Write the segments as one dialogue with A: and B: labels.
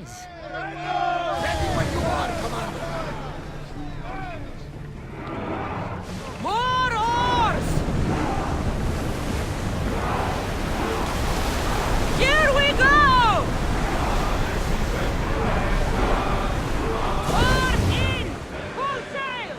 A: eyes.
B: Ready when you are, Commander.
A: More oars! Here we go! Oars in! Full sail!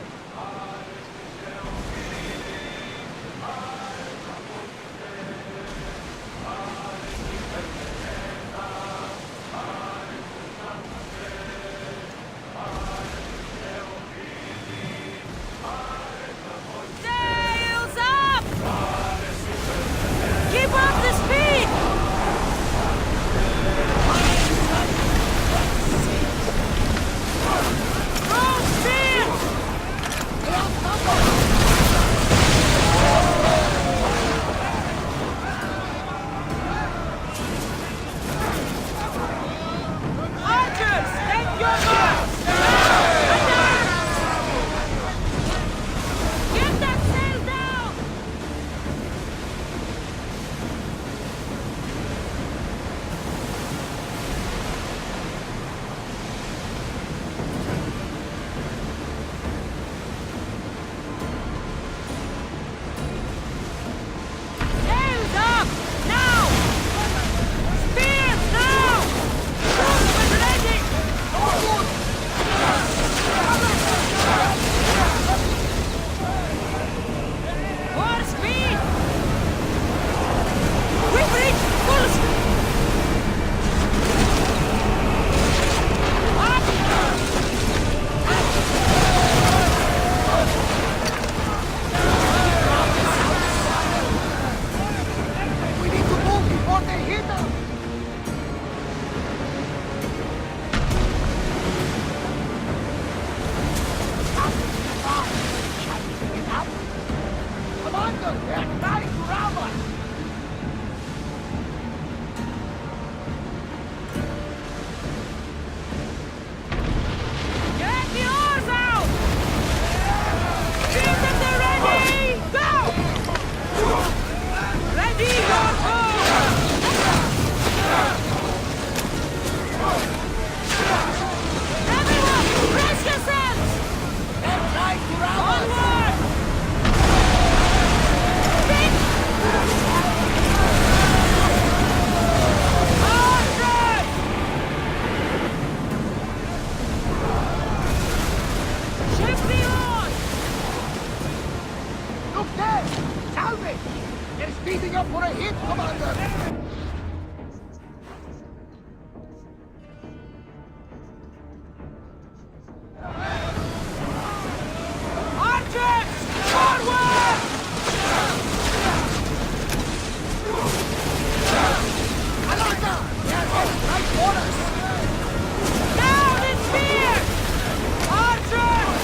A: Sails up! Keep up the speed! Roll speed! Archers, take your marks! Get that sail down! Sails up! Now! Spears now! Movement ready! More speed! We've reached full speed! Up!
B: We need to move before they hit us. Commander, they're trying to ram us.
A: Get the oars out! Keep them ready! Go! Ready your bow! Everyone, brace yourselves!
B: They're trying to ram us.
A: Onward! Speed! Archers! Shift the oars!
B: Look there! Salvage! They're speeding up for a hit, Commander!
A: Archers! Forward!
B: Alanta! They're heading right for us!
A: Down in spears! Archers!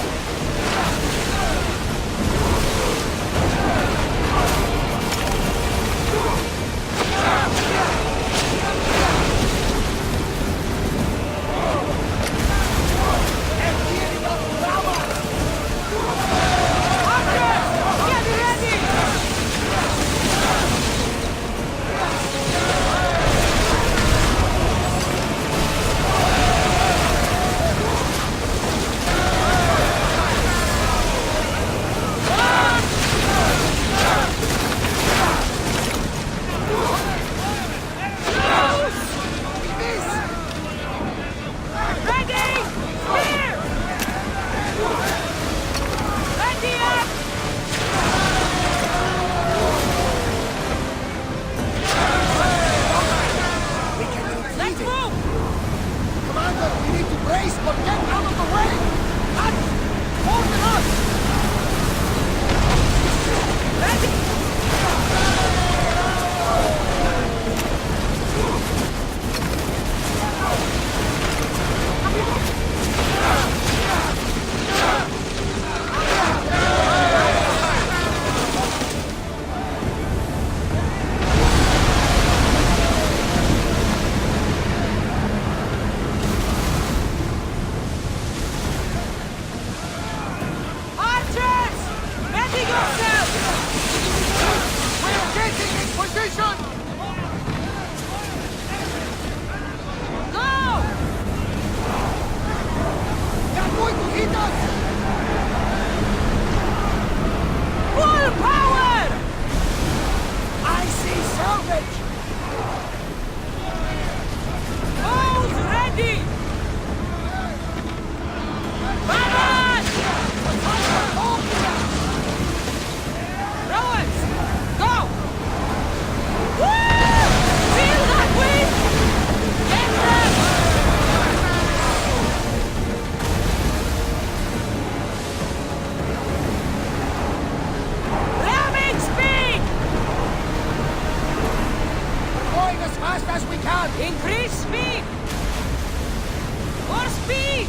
B: damage!
A: Hose ready! Vamos! Rowers, go! Woo! Feel that wind? Get them! Ramming speed!
B: Going as fast as we can!
A: Increase speed! More speed!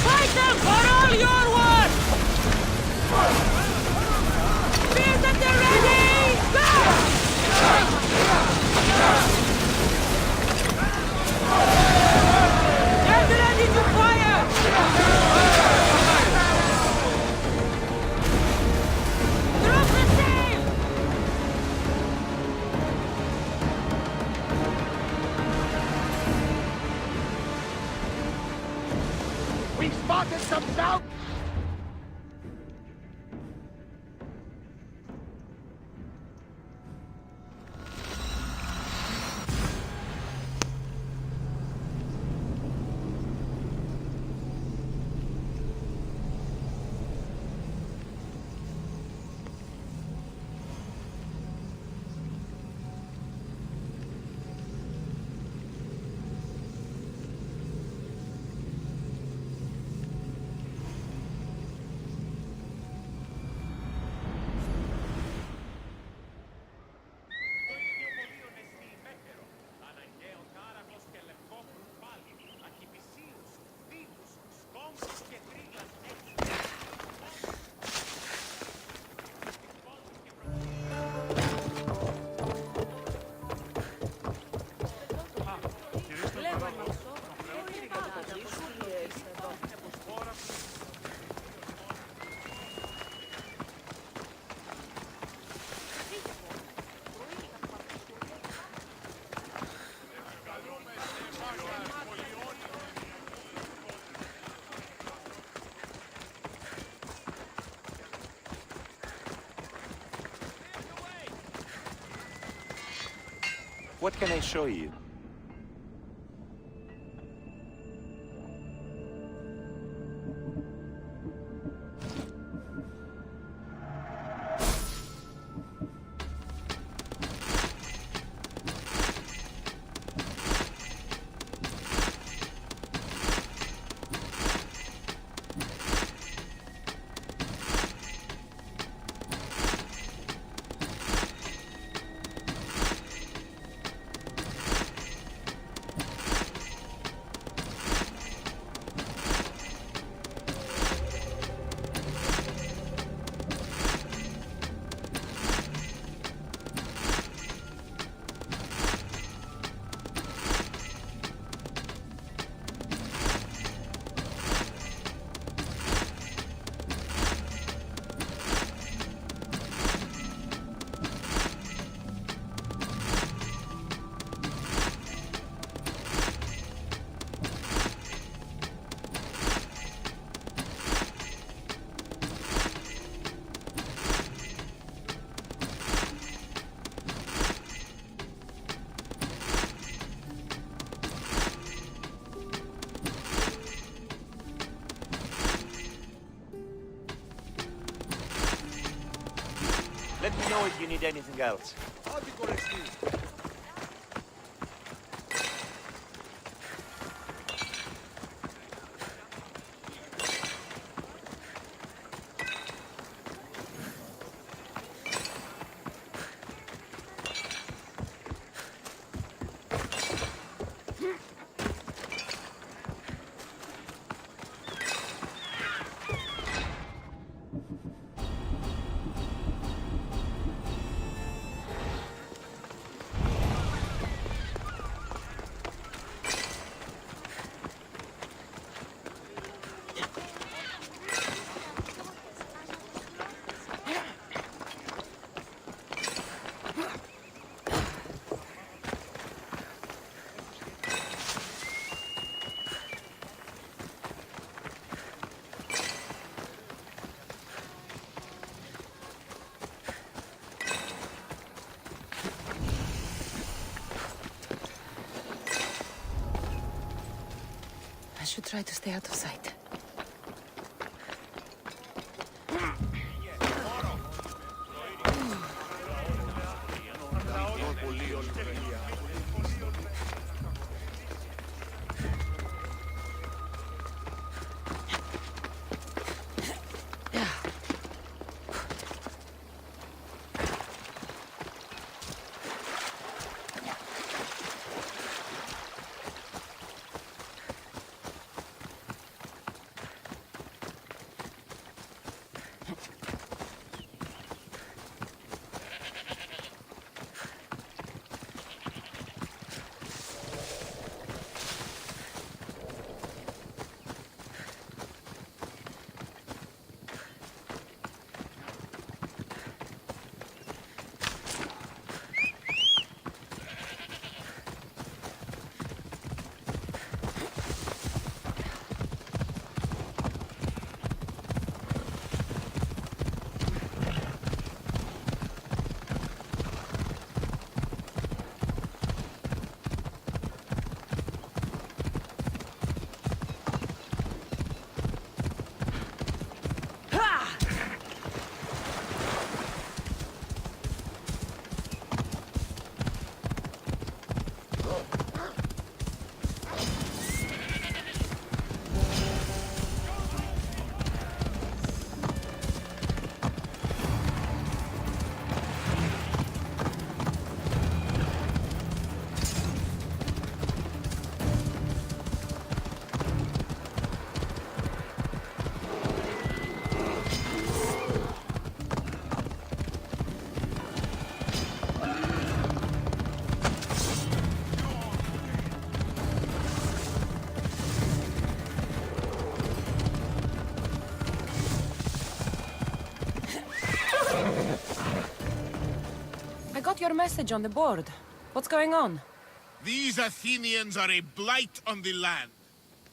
A: Fight them for all your worth! Feel that they're ready! Go! Get ready to fire! Drop the sail!
B: We've spotted some south!
C: What can I show you? Let me know if you need anything else.
A: should try to stay out of sight. I got your message on the board. What's going on?
D: These Athenians are a blight on the land.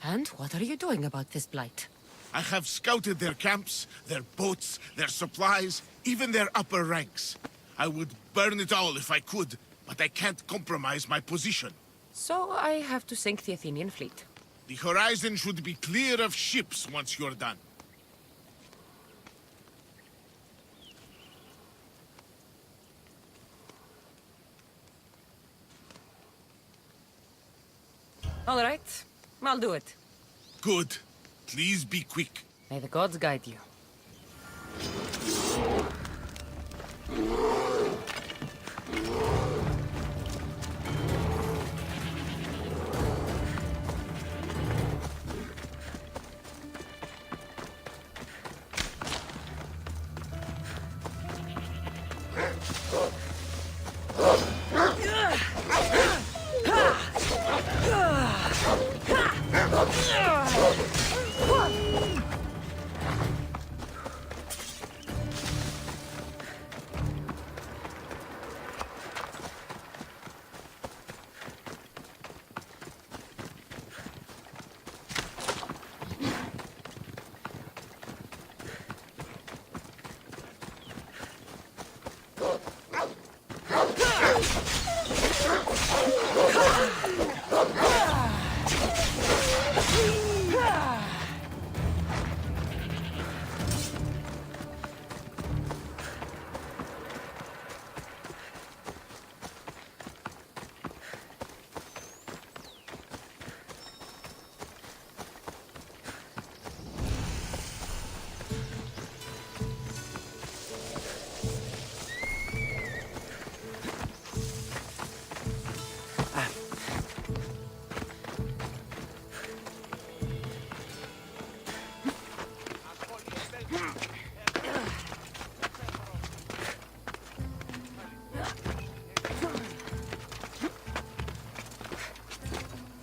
A: And what are you doing about this blight?
D: I have scouted their camps, their boats, their supplies, even their upper ranks. I would burn it all if I could, but I can't compromise my position.
A: So I have to sink the Athenian fleet.
D: The horizon should be clear of ships once you're done.
A: All right, I'll do it.
D: Good. Please be quick.
A: May the gods guide you.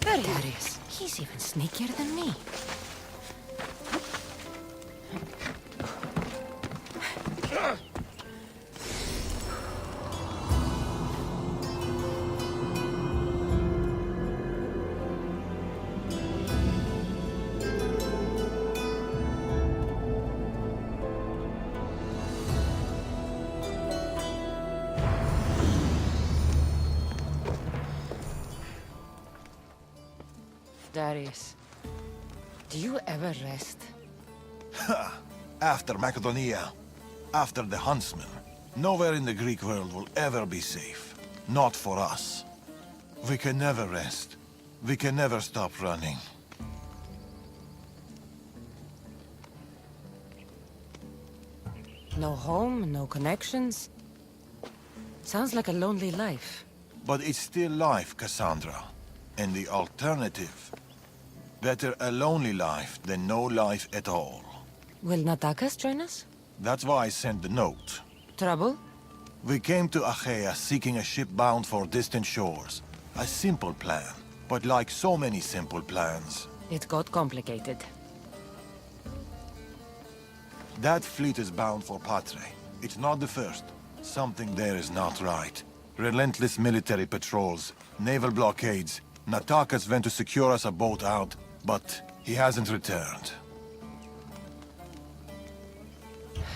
A: Darius, he's even sneakier than me. Darius, Do you ever rest?
E: After Macedonia, after the Huntsman, nowhere in the Greek world will ever be safe. Not for us. We can never rest. We can never stop running.
A: No home, no connections. Sounds like a lonely life.
E: But it's still life, Cassandra. And the alternative? Better a lonely life than no life at all.
A: Will Natakas join us?
E: That's why I sent the note.
A: Trouble?
E: We came to Achaea seeking a ship bound for distant shores. A simple plan. But like so many simple plans,
A: It got complicated.
E: that fleet is bound for Patre. It's not the first. Something there is not right. Relentless military patrols, naval blockades. Natakas went to secure us a boat out, but he hasn't returned.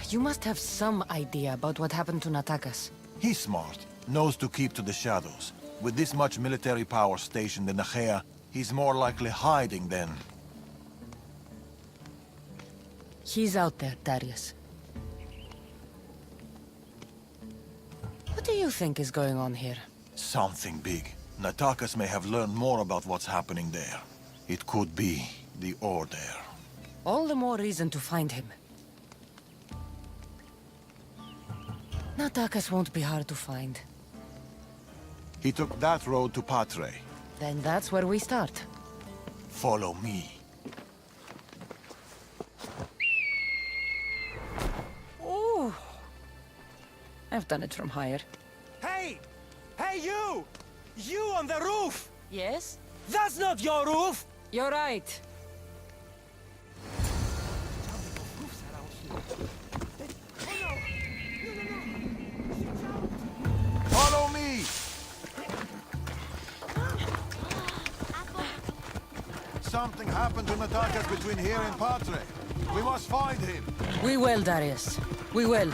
A: You must have some idea about what happened to Natakas.
E: He's smart, knows to keep to the shadows. With this much military power stationed in Achaea, he's more likely hiding than...
A: He's out there, Darius. What do you think is going on here?
E: something big. Natakas may have learned more about what's happening there. It could be the Order.
A: All the more reason to find him. Natakas won't be hard to find.
E: He took that road to Patre.
A: Then that's where we start.
E: Follow me.
A: Ooh. I've done it from higher.
F: Hey! Hey, you! You on the roof!
A: Yes?
F: That's not your roof!
A: You're right.
E: Follow me! Something happened to Natakas between here and Patre. We must find him.
A: We will, Darius. We will.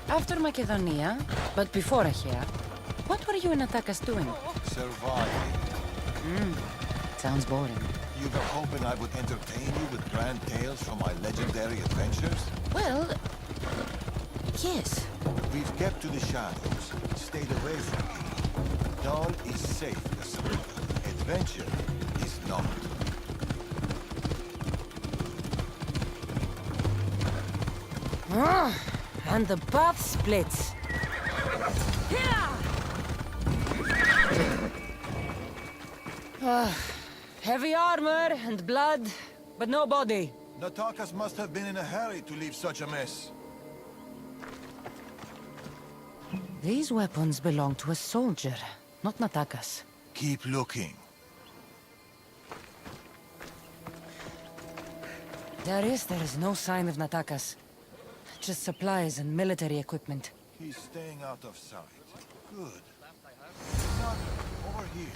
A: After Macedonia, but before Achaea, what were you and Natakas doing?
E: Surviving.
A: Sounds boring.
E: You were hoping I would entertain you with grand tales from my legendary adventures?
A: Well, yes.
E: We've kept to the shadows, stayed away from it. Dawn is safe, Cassandra. Adventure is not.
A: And the path splits. Heavy armor and blood, but no body.
E: Natakas must have been in a hurry to leave such a mess.
A: These weapons belong to a soldier, not Natakas.
E: Keep looking.
A: There is no sign of Natakas. Just supplies and military equipment.
E: He's staying out of sight. Good. Cassandra, over here.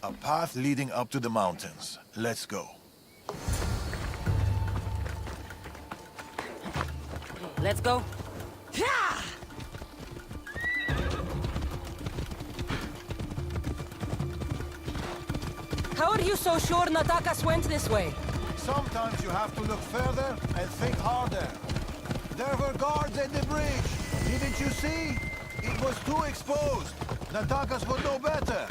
E: A path leading up to the mountains. Let's go.
A: Let's go. How are you so sure Natakas went this way?
E: Sometimes you have to look further and think harder. There were guards at the bridge. Didn't you see? It was too exposed. Natakas would know better.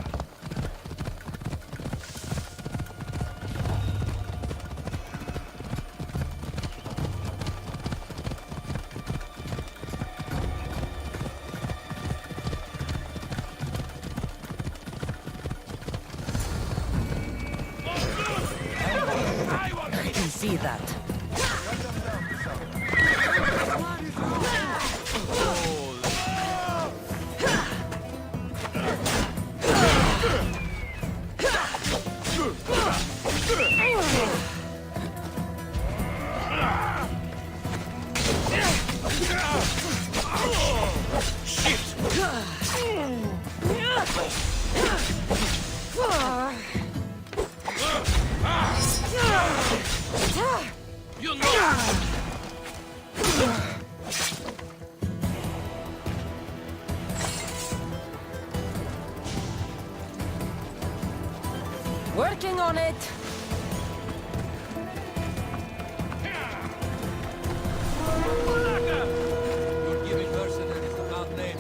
A: I can see that. Working on it.
F: You're giving mercenaries a bad name.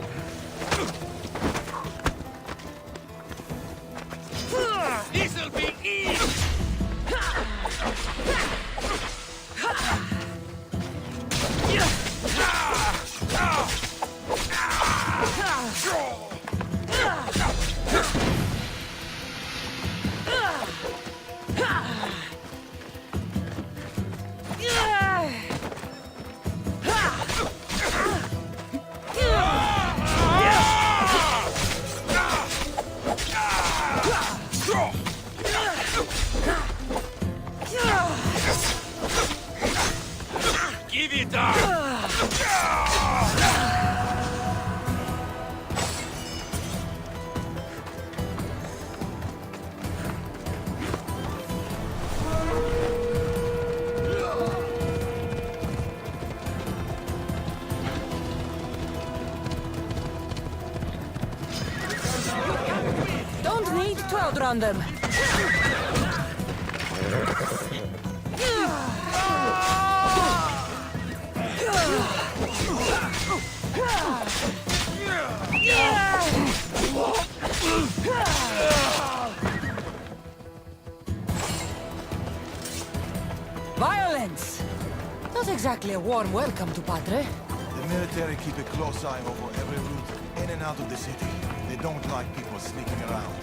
F: This'll be easy! Give it up!
A: Don't need to outrun them. Violence! Not exactly a warm welcome to Padre.
E: The military keep a close eye over every route in and out of the city. They don't like people sneaking around.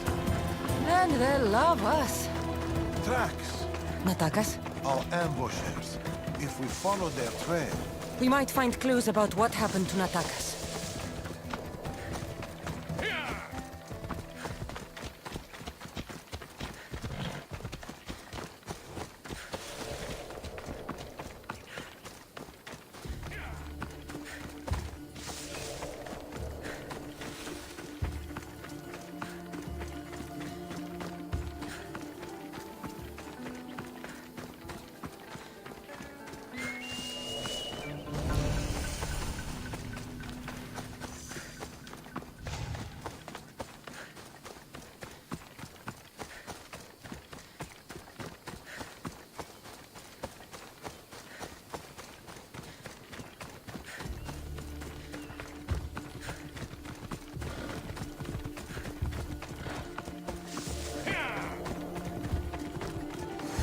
A: And they'll love us.
E: Tracks
A: Natakas,
E: are ambushers. If we follow their trail,
A: we might find clues about what happened to Natakas.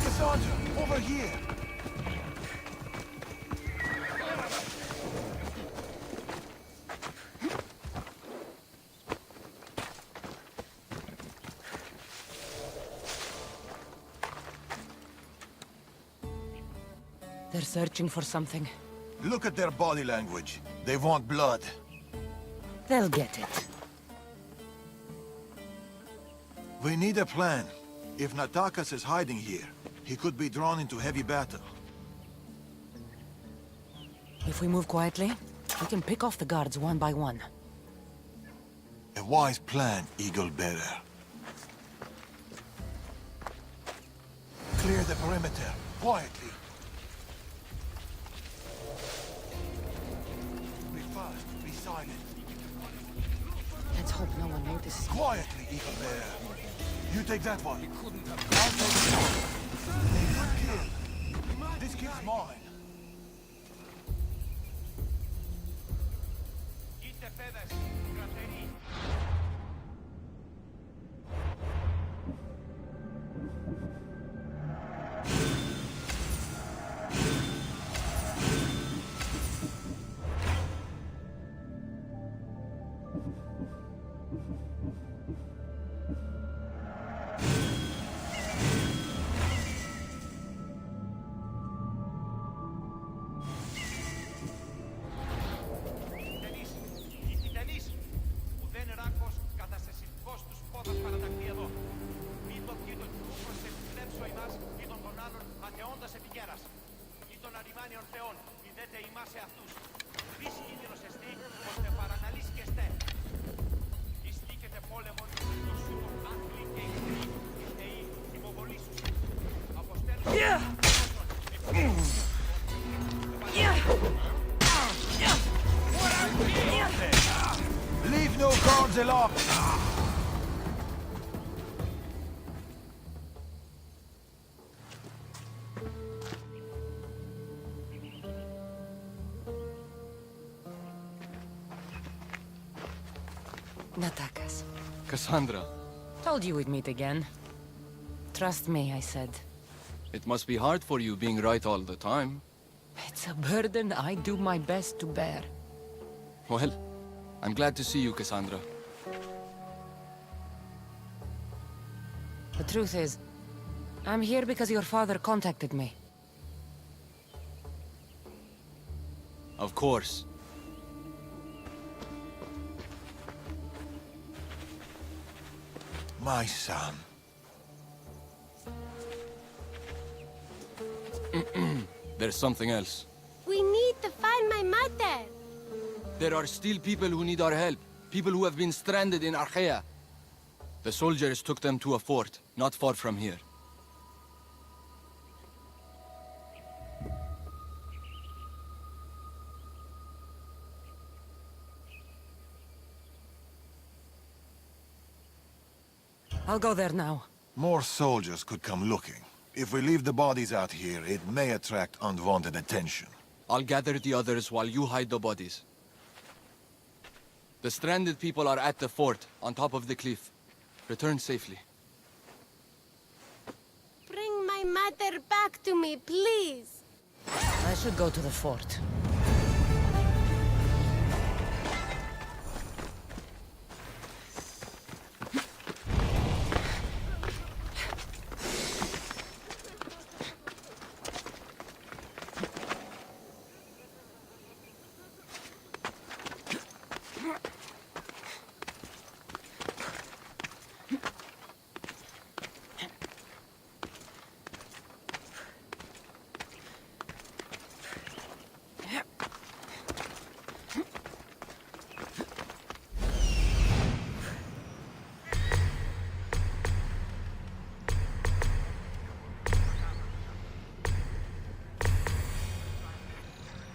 E: Cassandra, over here!
A: They're searching for something.
E: Look at their body language. They want blood.
A: They'll get it.
E: We need a plan. If Natakas is hiding here, he could be drawn into heavy battle.
A: If we move quietly, we can pick off the guards one by one.
E: A wise plan, Eagle Bearer. Clear the perimeter, quietly. Be fast, be silent.
A: Let's hope no one notices.
E: Quietly, Eagle Bearer. You take that one. I'll take this one. Good kill. This kid's mine. Leave no guards aloft!
A: Natakas.
F: Cassandra,
A: Told you we'd meet again. Trust me, I said.
F: it must be hard for you being right all the time.
A: It's a burden I do my best to bear.
F: Well, I'm glad to see you, Cassandra.
A: The truth is, I'm here because your father contacted me.
F: Of course.
E: My son.
F: There's something else.
G: We need to find my mother.
F: There are still people who need our help. People who have been stranded in Archaea. The soldiers took them to a fort, not far from here.
A: I'll go there now.
E: More soldiers could come looking. If we leave the bodies out here, it may attract unwanted attention.
F: I'll gather the others while you hide the bodies. The stranded people are at the fort, on top of the cliff. Return safely.
G: Bring my mother back to me, please.
A: I should go to the fort.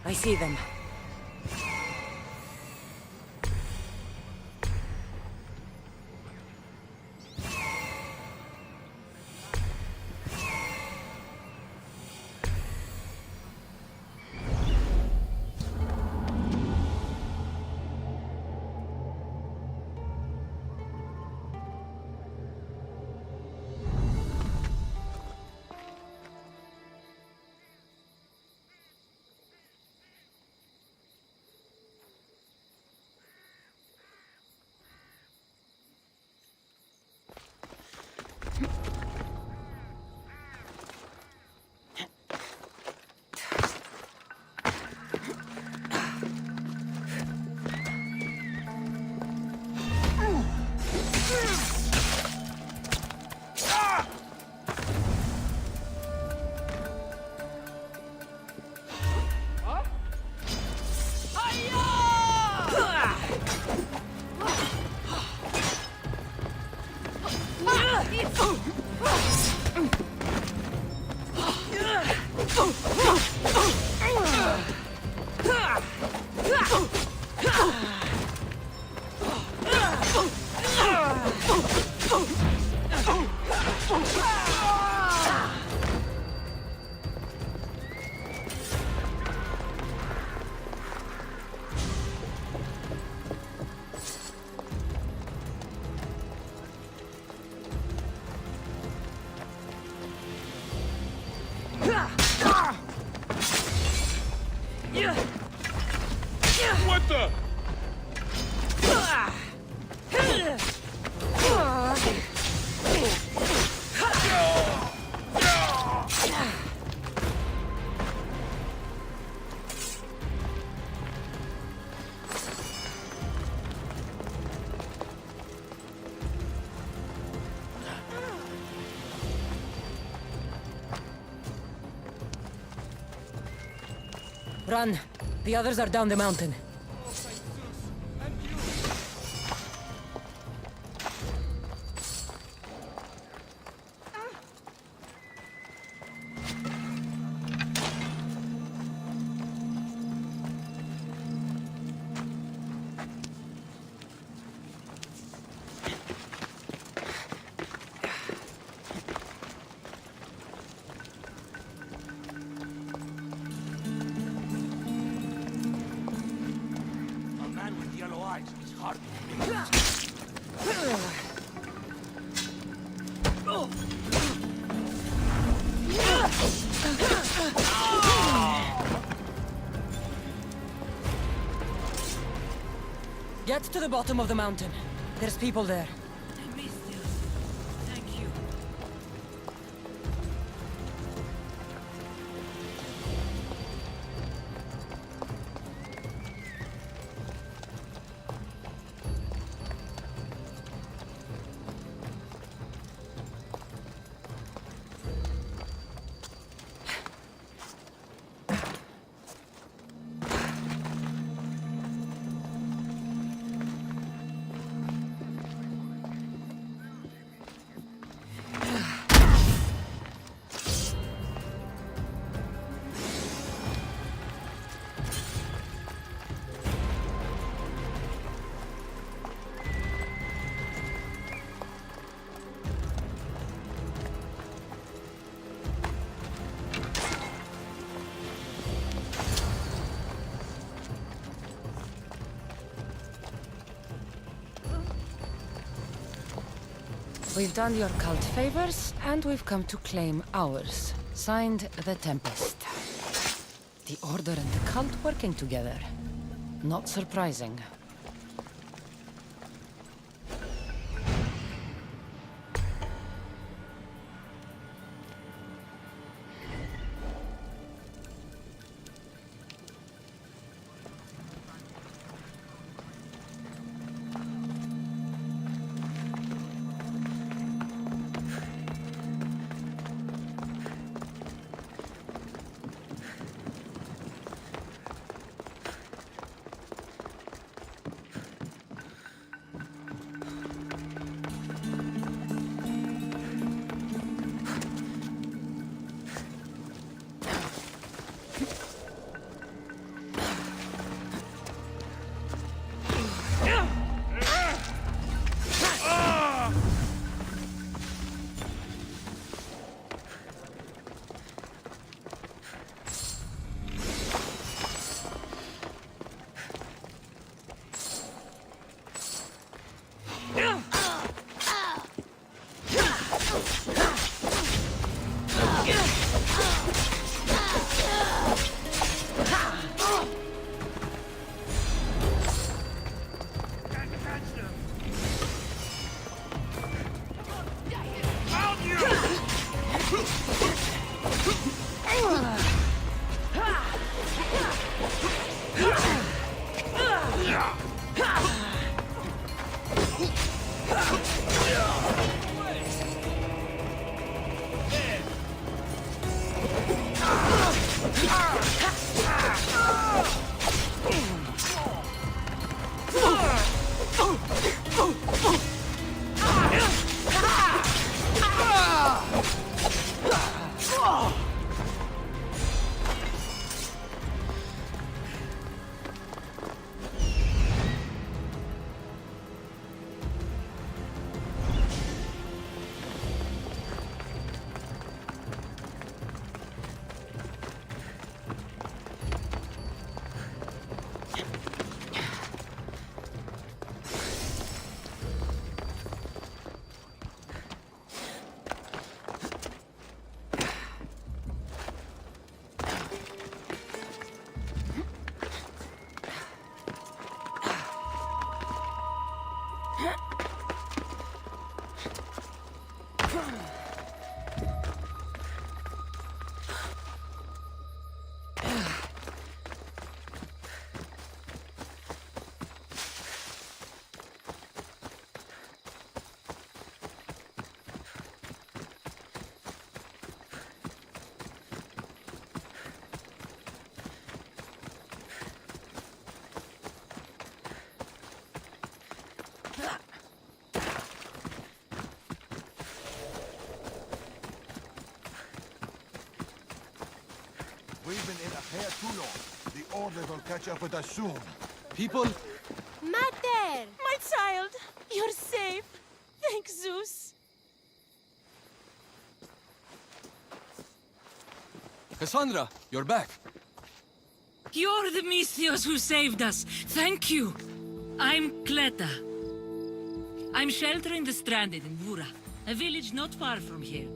A: I see them.
D: What the?
A: Run! The others are down the mountain.
B: A man with yellow eyes is hard to make.
A: Get to the bottom of the mountain. There's people there. We've done your cult favors, and we've come to claim ours. Signed, the Tempest. The Order and the cult working together. Not surprising.
E: We've been in a hair too long. The Order will catch up with us soon.
F: People,
G: Mater!
H: My child, you're safe. Thank Zeus.
F: Cassandra, you're back.
I: You're the Mystios who saved us. Thank you. I'm Cleta. I'm sheltering the stranded in Vura, a village not far from here.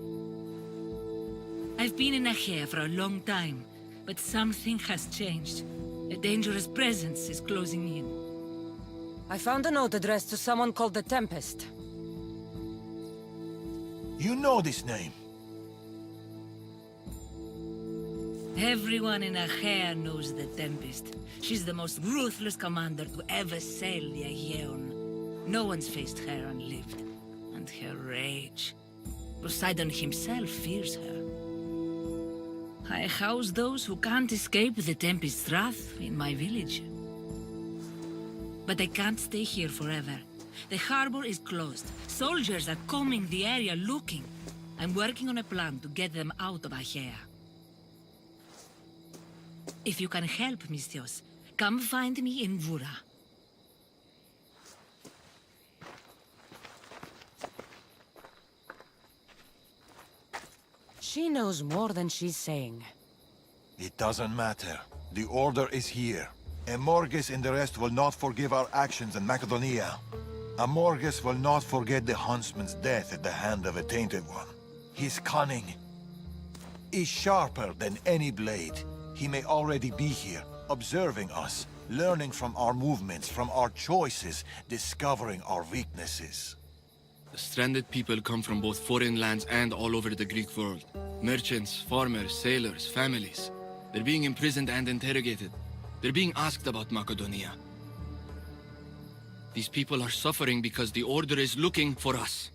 I: I've been in Achaea for a long time, but something has changed. A dangerous presence is closing in.
A: I found a note addressed to someone called the Tempest.
E: You know this name.
I: Everyone in Achaea knows the Tempest. She's the most ruthless commander to ever sail the Aegean. No one's faced her unlived. And her rage. Poseidon himself fears her. I house those who can't escape the Tempest's wrath in my village. But I can't stay here forever. The harbor is closed. Soldiers are combing the area looking. I'm working on a plan to get them out of Achaea. If you can help, Misthios, come find me in Vura.
A: She knows more than she's saying.
E: It doesn't matter. The order is here. Amorges and the rest will not forgive our actions in Macedonia. Amorges will not forget the huntsman's death at the hand of a tainted one. His cunning is sharper than any blade. He may already be here, observing us, learning from our movements, from our choices, discovering our weaknesses.
F: The stranded people come from both foreign lands and all over the Greek world. Merchants, farmers, sailors, families. They're being imprisoned and interrogated. They're being asked about Macedonia. These people are suffering because the Order is looking for us.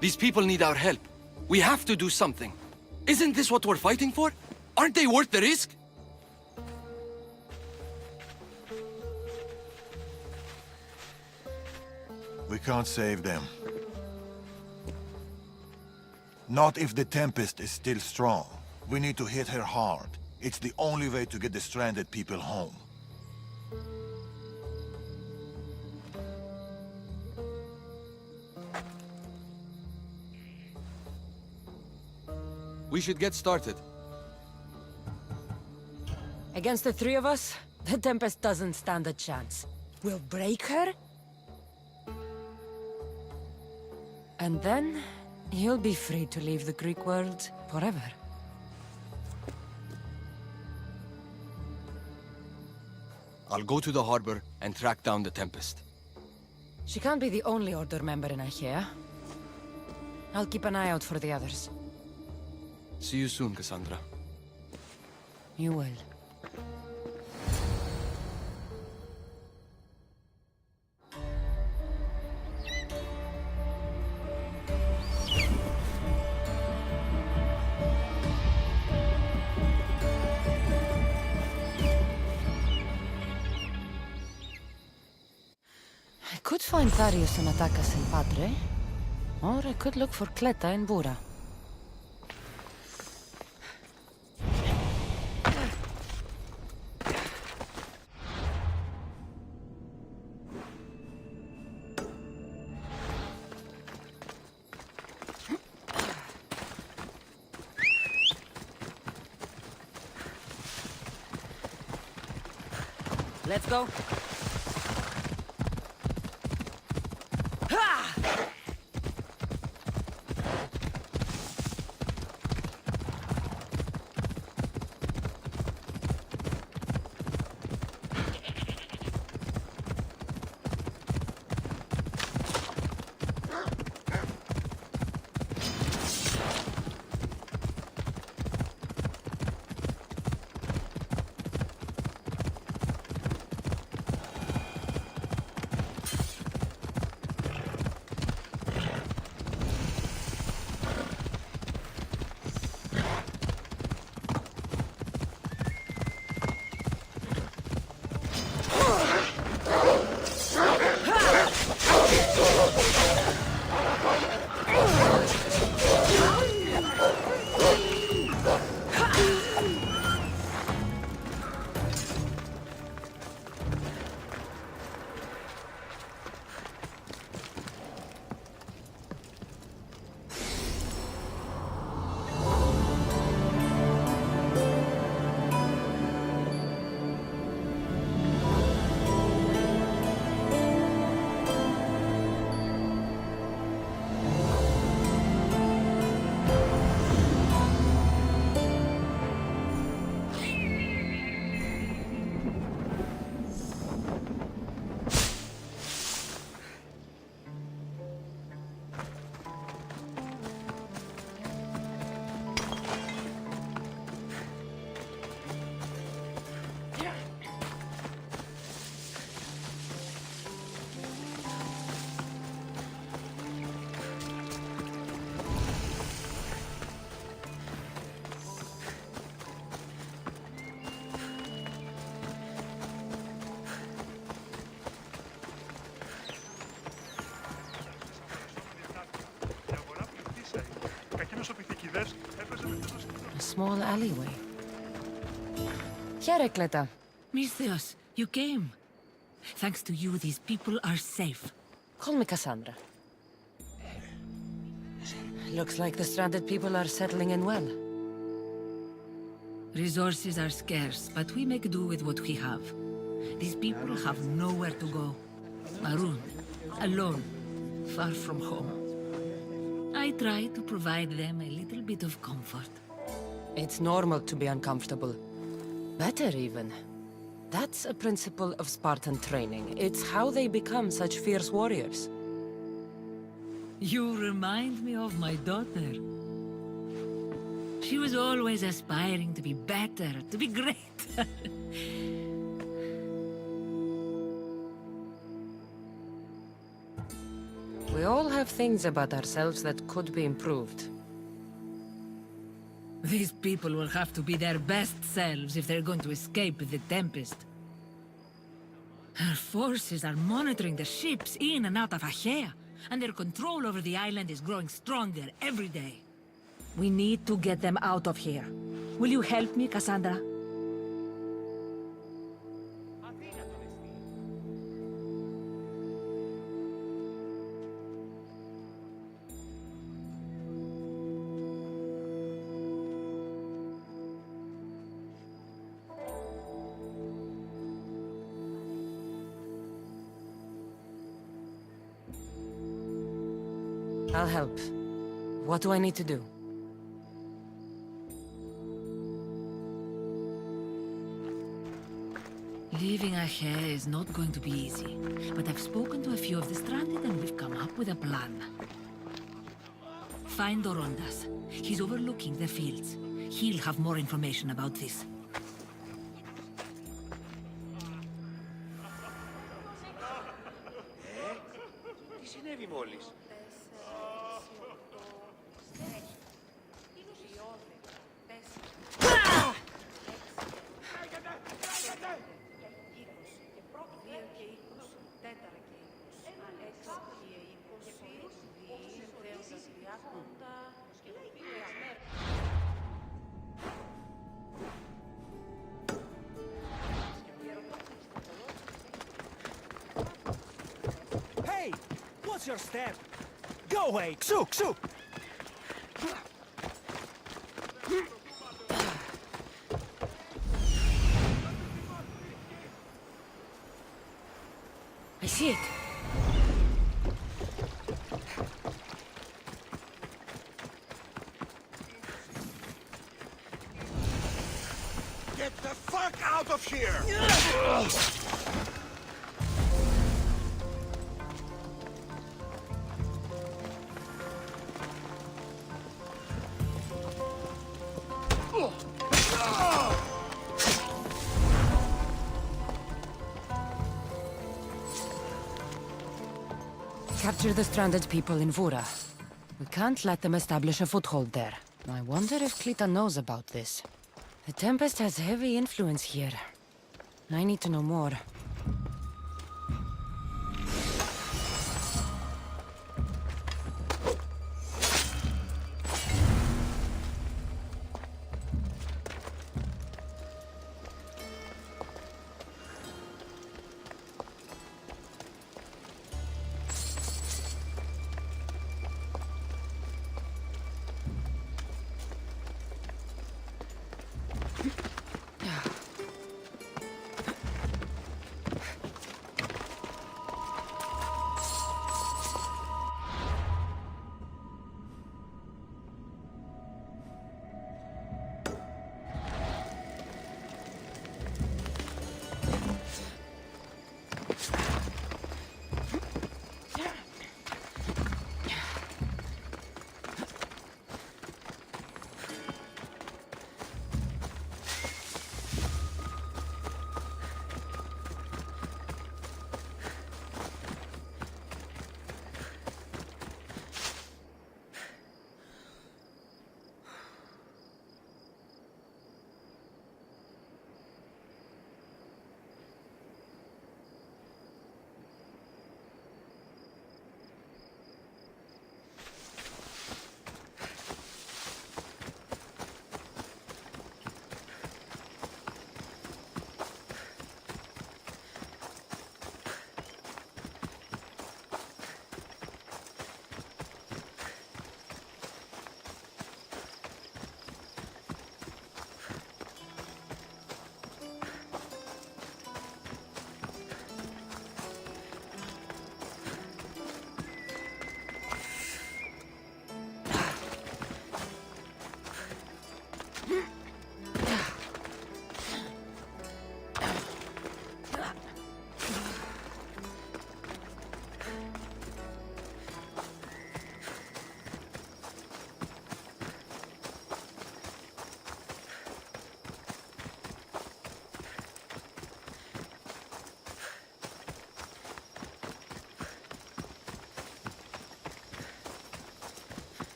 F: These people need our help. We have to do something. Isn't this what we're fighting for? Aren't they worth the risk?
E: We can't save them. Not if the Tempest is still strong. We need to hit her hard. It's the only way to get the stranded people home.
F: We should get started.
A: Against the three of us, the Tempest doesn't stand a chance. We'll break her, and then you'll be free to leave the Greek world forever.
F: I'll go to the harbor and track down the Tempest.
A: She can't be the only Order member in Achaea. I'll keep an eye out for the others.
F: See you soon, Cassandra.
A: You will. I could find Tharius and Attakas in Padre, or I could look for Cleta in Bura. Let's go. small alleyway. Here, Ekleta.
I: Misthios, you came. Thanks to you, these people are safe.
A: Call me Cassandra. Looks like the stranded people are settling in well.
I: Resources are scarce, but we make do with what we have. These people have nowhere to go. Marooned, alone, far from home. I try to provide them a little bit of comfort.
A: It's normal to be uncomfortable. Better even. That's a principle of Spartan training. It's how they become such fierce warriors.
I: You remind me of my daughter. She was always aspiring to be better, to be great.
A: We all have things about ourselves that could be improved.
I: These people will have to be their best selves if they're going to escape the Tempest. Our forces are monitoring the ships in and out of Achaea, and their control over the island is growing stronger every day. We need to get them out of here. Will you help me, Cassandra?
A: I'll help. What do I need to do?
I: Leaving Achaea is not going to be easy, but I've spoken to a few of the stranded and we've come up with a plan. Find Dorondas. He's overlooking the fields. He'll have more information about this.
C: Τι συνέβη μόλις?
B: Hey! What's your step? Go away! Xu! Xu!
A: I see it.
D: Get the fuck out of here!
A: Capture the stranded people in Vura. We can't let them establish a foothold there. I wonder if Klita knows about this. The Tempest has heavy influence here. I need to know more.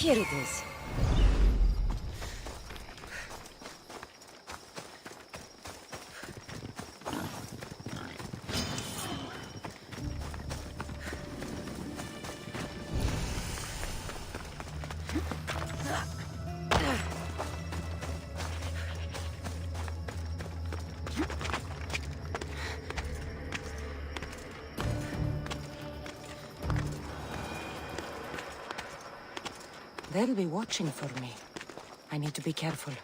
A: Here it is. They'll be watching for me. I need to be careful.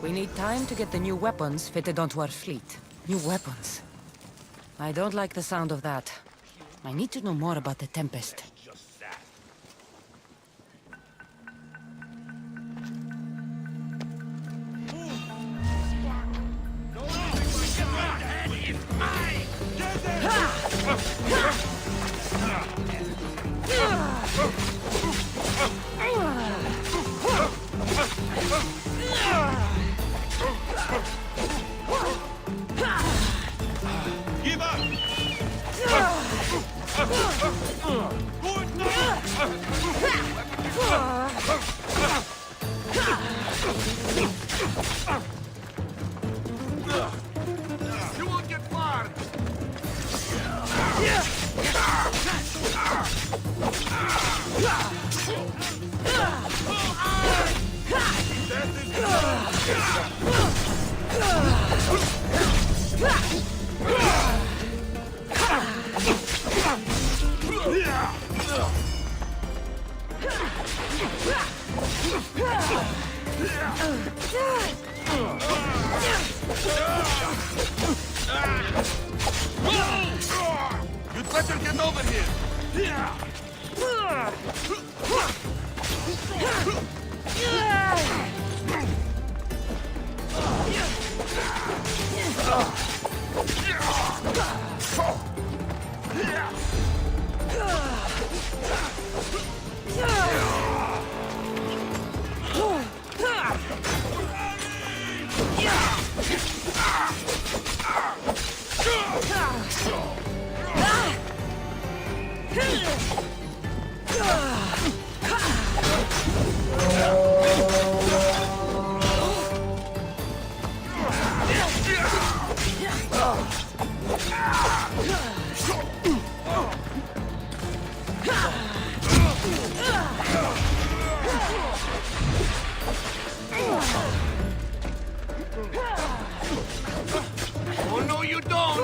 A: We need time to get the new weapons fitted onto our fleet. New weapons. I don't like the sound of that. I need to know more about the Tempest.
C: Give up! You won't get far! You'd better get over here! Oh, no, you don't!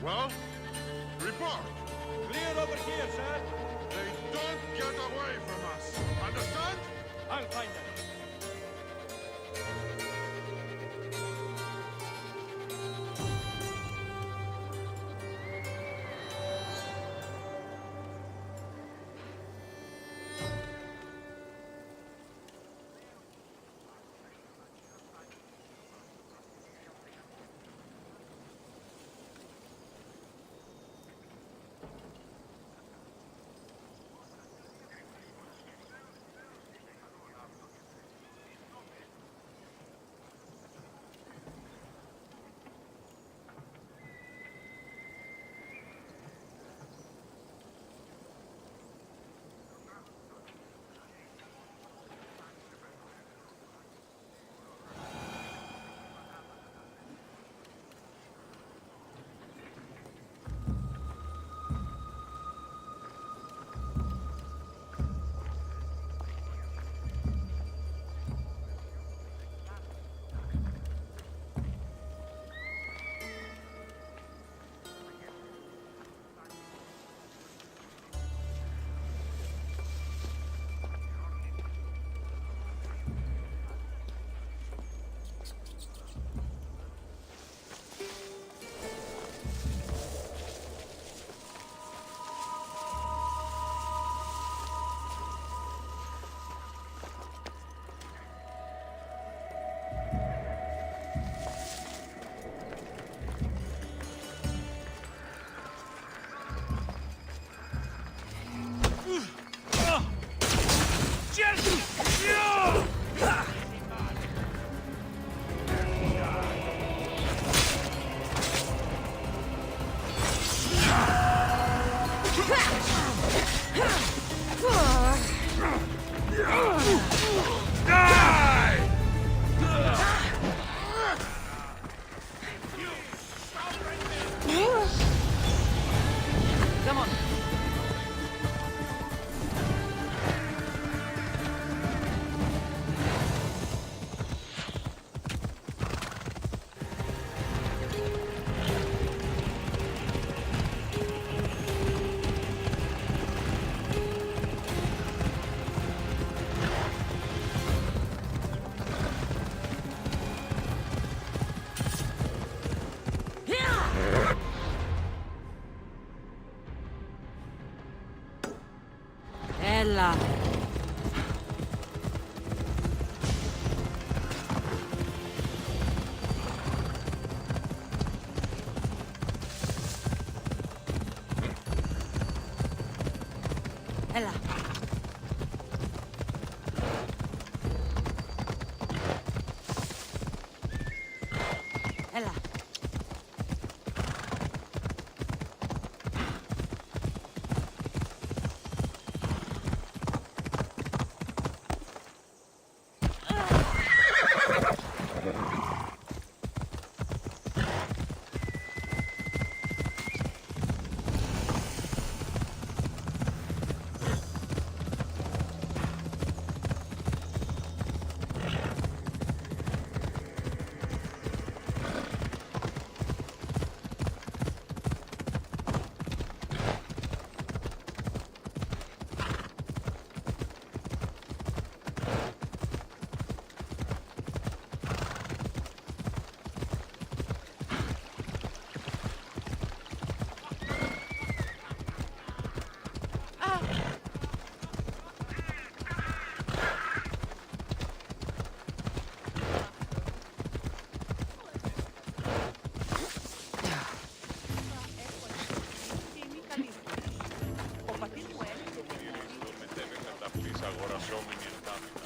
C: Well, report.
B: Clear over here, sir.
C: They don't get away from us. Understand?
B: I'll find them.
A: Come on. Ella. Ella. Ella.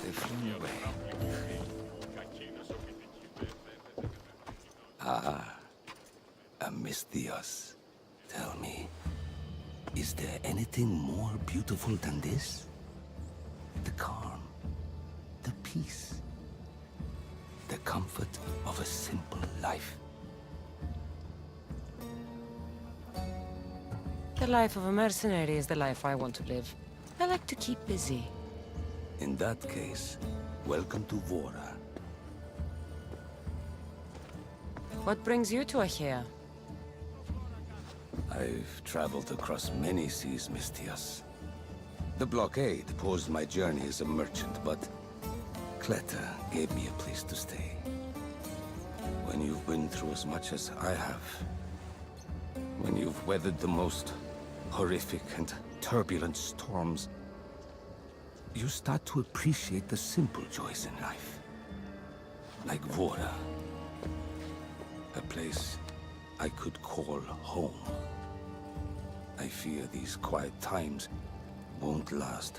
J: they flew away. Amistios, tell me, is there anything more beautiful than this? The calm, the peace, the comfort of a simple life.
A: The life of a mercenary is the life I want to live. I like to keep busy.
J: In that case, welcome to Vora.
A: What brings you to Achaea?
J: I've traveled across many seas, Mistios. The blockade posed my journey as a merchant, but Cleta gave me a place to stay. When you've been through as much as I have, when you've weathered the most horrific and turbulent storms, you start to appreciate the simple joys in life. Like Vora. A place I could call home. I fear these quiet times won't last.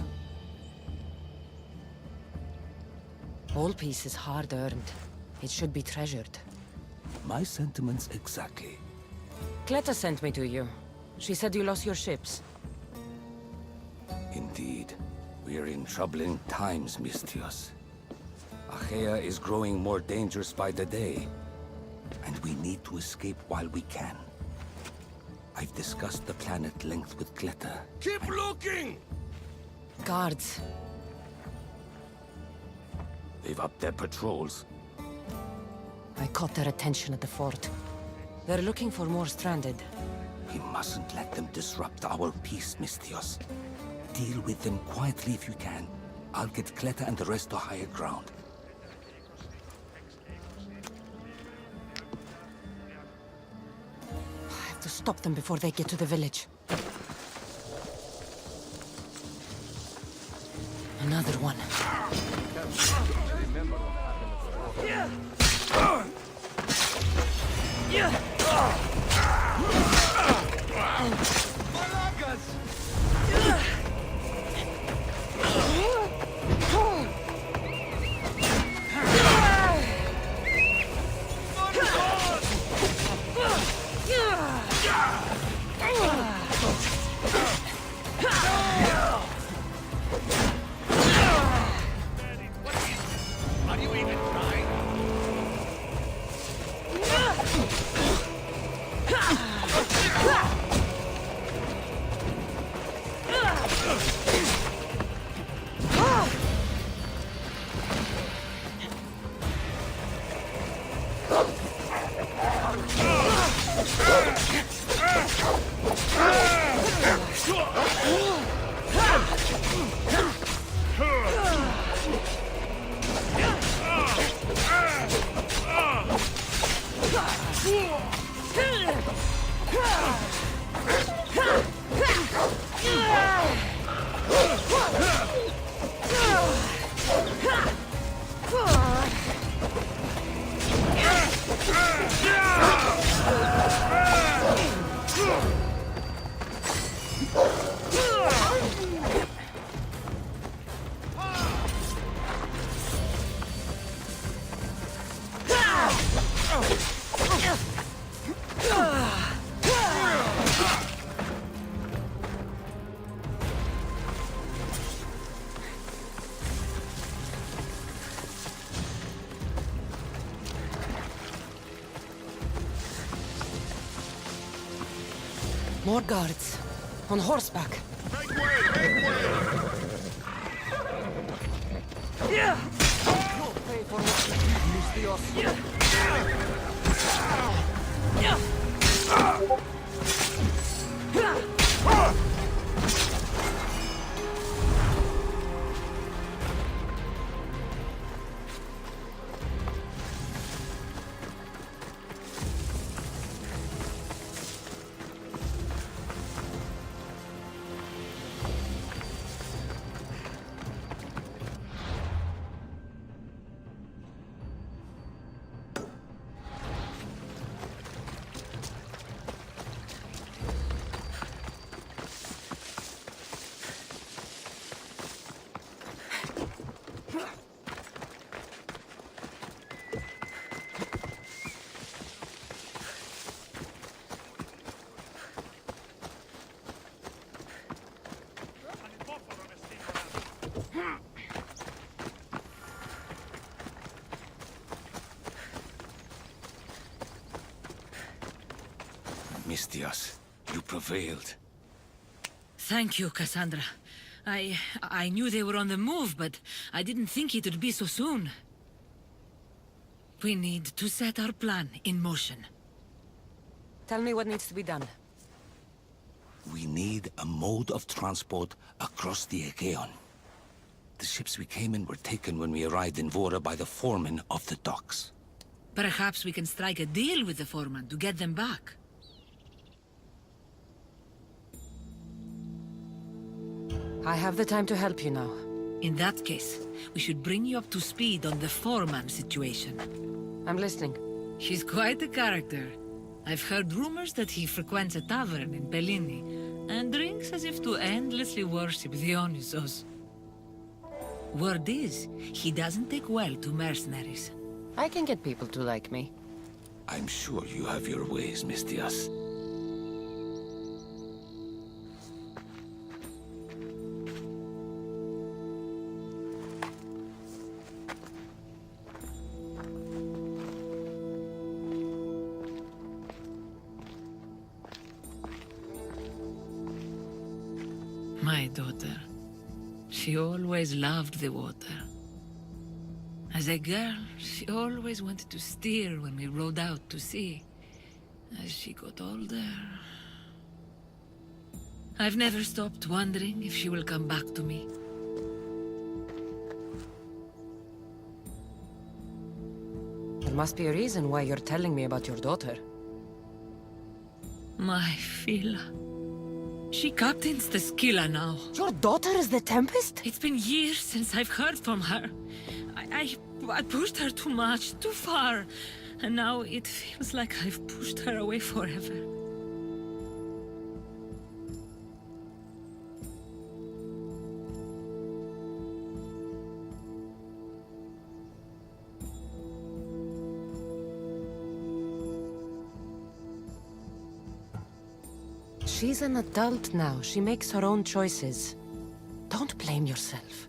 A: All peace is hard-earned. It should be treasured.
J: My sentiments exactly.
A: Cleta sent me to you. She said you lost your ships.
J: Indeed. We are in troubling times, Mistios. Achaea is growing more dangerous by the day, and we need to escape while we can. I've discussed the plan at length with Cleta.
C: Keep looking!
A: Guards.
J: They've upped their patrols.
A: I caught their attention at the fort. They're looking for more stranded.
J: We mustn't let them disrupt our peace, Mistios. Deal with them quietly if you can. I'll get Cleta and the rest to higher ground.
A: I have to stop them before they get to the village. Another one.
B: Are you even trying?
A: More guards. On horseback.
C: Make way! Make way!
B: You'll pay for what you did, Mistios.
J: Mistias. You prevailed.
I: Thank you, Cassandra. I knew they were on the move, but I didn't think it would be so soon. We need to set our plan in motion.
A: Tell me what needs to be done.
J: We need a mode of transport across the Aegean. The ships we came in were taken when we arrived in Vora by the foreman of the docks.
I: Perhaps we can strike a deal with the foreman to get them back.
A: I have the time to help you now.
I: In that case, we should bring you up to speed on the foreman situation.
A: I'm listening.
I: He's quite a character. I've heard rumors that he frequents a tavern in Bellini, and drinks as if to endlessly worship Dionysos. Word is, he doesn't take well to mercenaries.
A: I can get people to like me.
J: I'm sure you have your ways, Mistias.
I: My daughter. She always loved the water. As a girl, she always wanted to steer when we rowed out to sea. As she got older... I've never stopped wondering if she will come back to me.
A: There must be a reason why you're telling me about your daughter.
I: My Fila. She captains the Scylla now.
A: Your daughter is the Tempest?
I: It's been years since I've heard from her. I pushed her too much, too far. And now it feels like I've pushed her away forever.
A: She's an adult now. She makes her own choices. Don't blame yourself.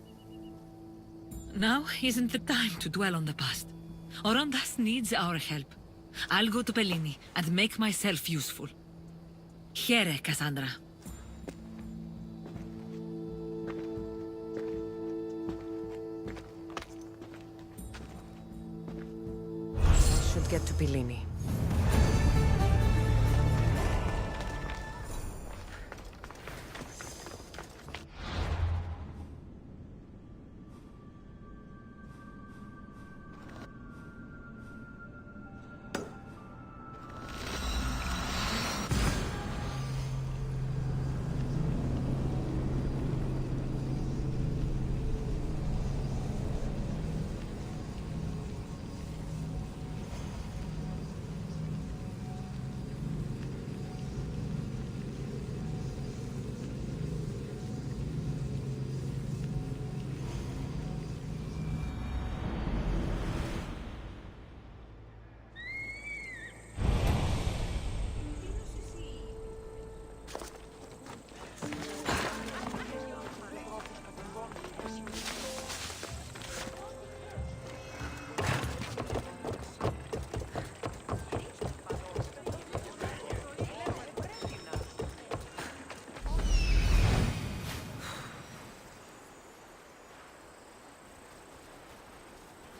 I: Now isn't the time to dwell on the past. Orondas needs our help. I'll go to Bellini and make myself useful. Here, Cassandra.
A: I should get to Bellini.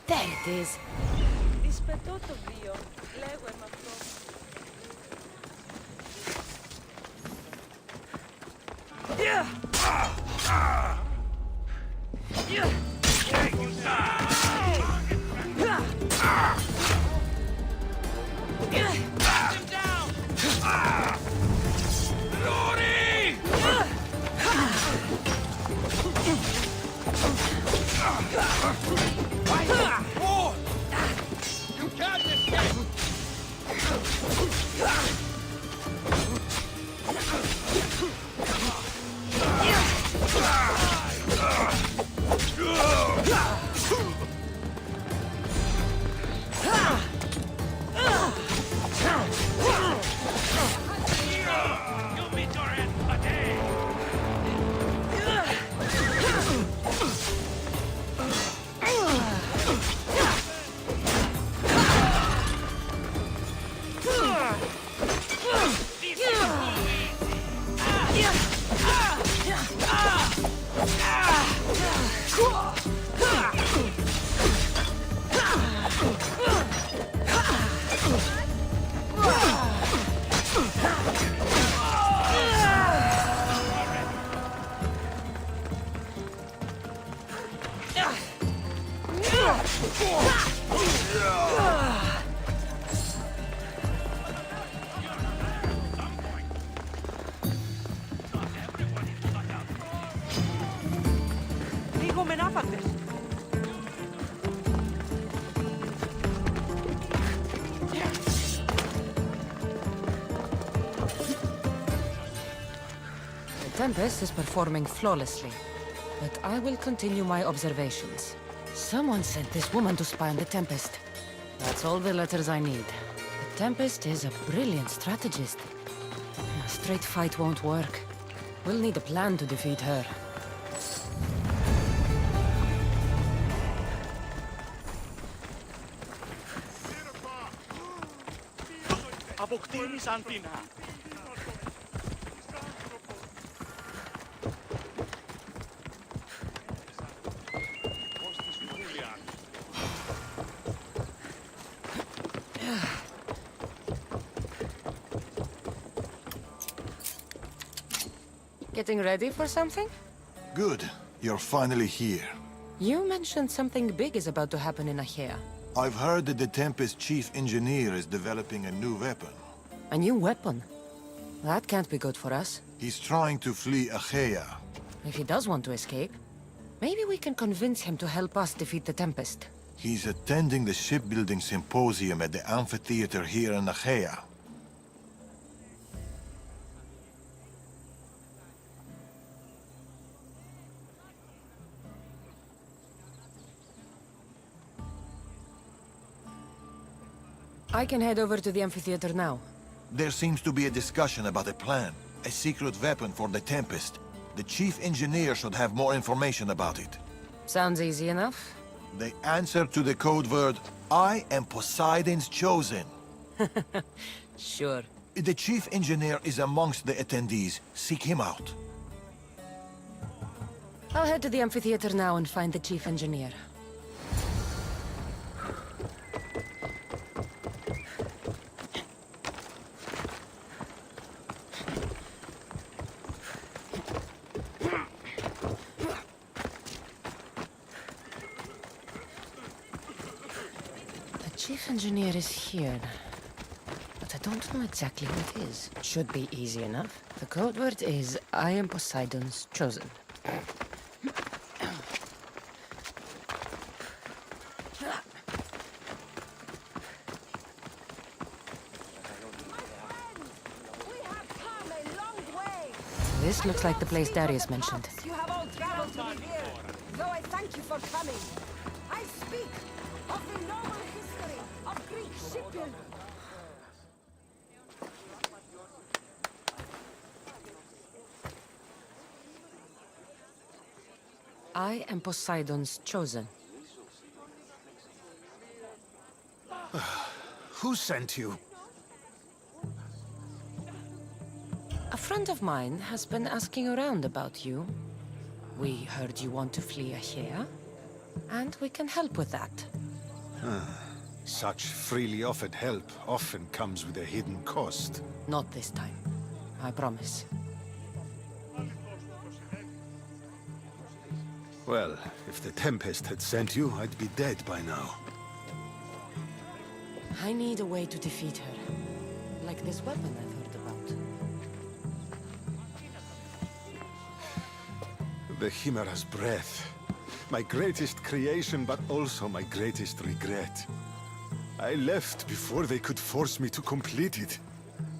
A: There it is.
H: Ρισπετώ το βίο. Λέγω με αυτό.
A: The Tempest is performing flawlessly, but I will continue my observations. Someone sent this woman to spy on the Tempest. That's all the letters I need. The Tempest is a brilliant strategist. A straight fight won't work. We'll need a plan to defeat her. Getting ready for something?
E: Good. You're finally here.
A: You mentioned something big is about to happen in Achaea.
E: I've heard that the Tempest chief engineer is developing a new weapon.
A: A new weapon? That can't be good for us.
E: He's trying to flee Achaea.
A: If he does want to escape, maybe we can convince him to help us defeat the Tempest.
E: He's attending the shipbuilding symposium at the amphitheater here in Achaea.
A: I can head over to the amphitheater now.
E: There seems to be a discussion about a plan. A secret weapon for the Tempest. The chief engineer should have more information about it.
A: Sounds easy enough.
E: The answer to the code word, I am Poseidon's chosen.
A: Sure.
E: The chief engineer is amongst the attendees. Seek him out.
A: I'll head to the amphitheater now and find the chief engineer. The chief engineer is here, but I don't know exactly who it is. It should be easy enough. The code word is, I am Poseidon's chosen. This looks like the place Darius mentioned.
B: You have all traveled to be here, though I thank you for coming. I speak of the noble history of Greek shipbuilding.
A: I am Poseidon's chosen.
K: Who sent you?
A: A friend of mine has been asking around about you. We heard you want to flee Achaea, and we can help with that.
K: Such freely offered help often comes with a hidden cost.
A: Not this time. I promise.
K: Well, if the Tempest had sent you, I'd be dead by now.
A: I need a way to defeat her. Like this weapon I've heard about.
K: The Chimera's breath. My greatest creation, but also my greatest regret. I left before they could force me to complete it.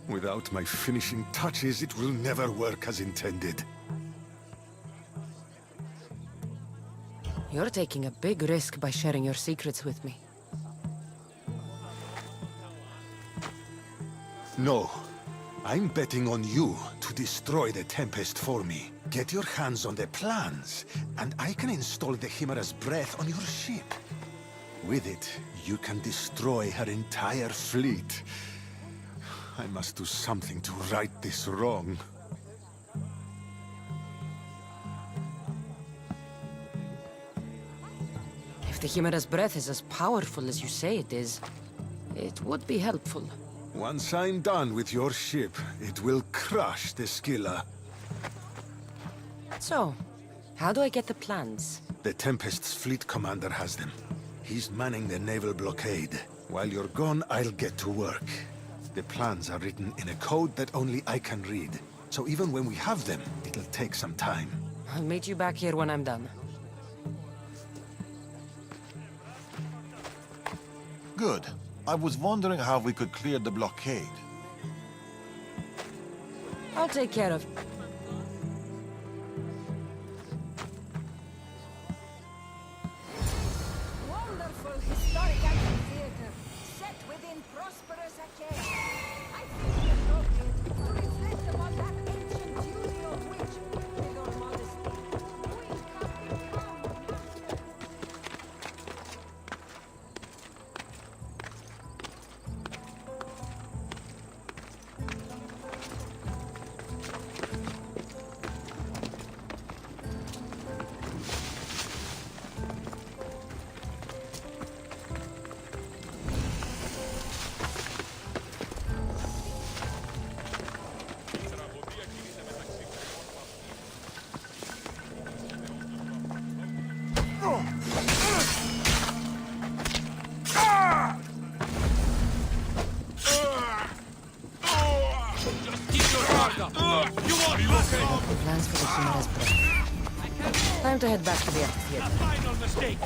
K: Without my finishing touches, it will never work as intended.
A: You're taking a big risk by sharing your secrets with me.
K: No. I'm betting on you to destroy the Tempest for me. Get your hands on the plans, and I can install the Chimera's breath on your ship. With it, you can destroy her entire fleet. I must do something to right this wrong.
A: the Chimera's breath is as powerful as you say it is, it would be helpful.
K: Once I'm done with your ship, it will crush the Skilla.
A: So, how do I get the plans?
K: The Tempest's fleet commander has them. He's manning the naval blockade. While you're gone, I'll get to work. The plans are written in a code that only I can read. So even when we have them, it'll take some time.
A: I'll meet you back here when I'm done.
E: Good. I was wondering how we could clear the blockade.
A: I'll take care of...
B: Wonderful historic amphitheater, set within prosperous Achaea. I think it appropriate to reflect upon that ancient duty of which, with your modesty, we can become masters.
A: Plans for the Chimera's breath. Time to head back to the amphitheater.
C: Final mistake.